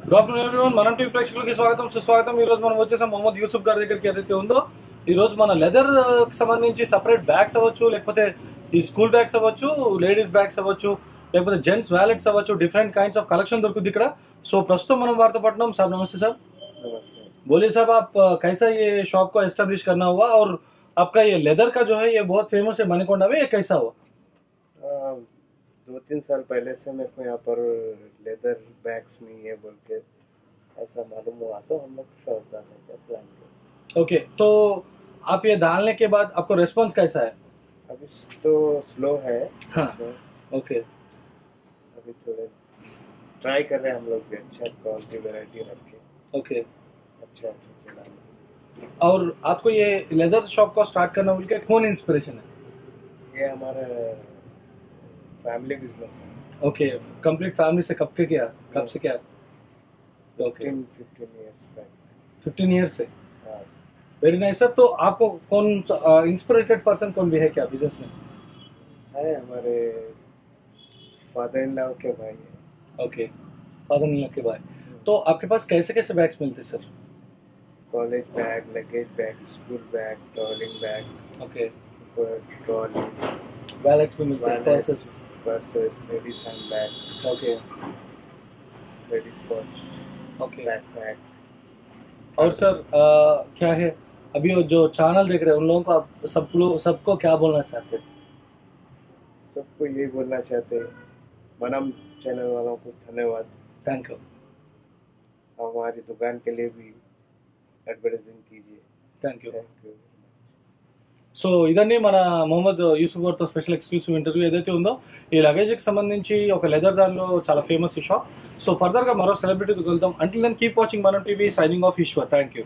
Good afternoon everyone. మనం TV ప్రేక్షకులకి స్వాగతం సుస్వాగతం. ఈ రోజు మనం వచ్చేసాం మొహమ్మద్ యూసుఫ్ గారి దగ్గరికి. ఏదైతే ఉందో ఈ రోజు మన లెదర్ కి సంబంధించి సపరేట్ బ్యాగ్స్ అవ్వచ్చు, లేకపోతే ఈ స్కూల్ బ్యాగ్స్ అవ్వచ్చు, లేడీస్ బ్యాగ్స్ అవ్వచ్చు, లేకపోతే జెంట్స్ వ్యాలెట్స్ అవ్వచ్చు, డిఫరెంట్ కైండ్స్ ఆफ कलेक्शन దొరుకుతుంది ఇక్కడ. సో ప్రస్తుతం మనం వారితో పడుతున్నాం. సార్ నమస్తే సార్. नमस्ते। बोलिए साहब, आप कैसा ये शॉप को एस्टेब्लिश करना हुआ और आपका ये लेदर का जो है ये बहुत फेमस है मणिकोंडा में, ये कैसा हुआ? 2-3 साल पहले से मेरे को यहाँ पर लेदर बैग्स नहीं है बोल के ऐसा मालूम हुआ, तो हम लोग शॉप डालने का प्लान किया। ओके, तो आप ये डालने के बाद आपको रेस्पॉन्स कैसा है? अभी तो स्लो है। हाँ। तो ओके अभी थोड़े ट्राई कर रहे हैं हम लोग भी, अच्छा क्वालिटी वैरायटी रख के ओके। अच्छा अच्छा चलाने। और आपको ये लेदर शॉप को स्टार्ट करना बोल के कौन इंस्पिरेशन है? ये हमारा फैमिली बिजनेस है। ओके, कंप्लीट फैमिली से कब से क्या? Okay, 15 years back. 15 ईयर से। हाँ, वेरी नाइस सर। तो आपको कौन इंस्पिरेटेड पर्सन कौन भी है क्या बिजनेस में? है हमारे फादर इन लॉ के भाई है। ओके, फादर इन लॉ के भाई। तो आपके पास कैसे कैसे बैग्स मिलते हैं sir? College bag, luggage bag, school bag, trolling bag, okay, trolley, wallets भी मिलते हैं, purses. Purses, ladies hand bag, okay ladies purse, okay. Backpack. और सर क्या है अभी वो जो चैनल देख रहे हैं उन लोगों को आप सबको क्या बोलना चाहते हैं? सबको यही बोलना चाहते हैं, मनम चैनल वालों को धन्यवाद। थैंक यू हमारी दुकान के लिए भी एडवर्टाइजिंग कीजिए। Thank you. Thank you. So ఇదండి మన మొహమ్మద్ యూసుఫ్ గారితో స్పెషల్ ఎక్స్క్లూసివ్ ఇంటర్వ్యూ ఏదైతే ఉందో ఈ లగేజ్కి సంబంధించి ఒక లెదర్ దానిలో చాలా ఫేమస్ ఈ షాప్. సో ఫర్దర్గా మరో సెలబ్రిటీకి వెళ్దాం. అంటిల్ దెన్ కీప్ వాచింగ్ మనం TV. Signing off Eshwar. Thank you.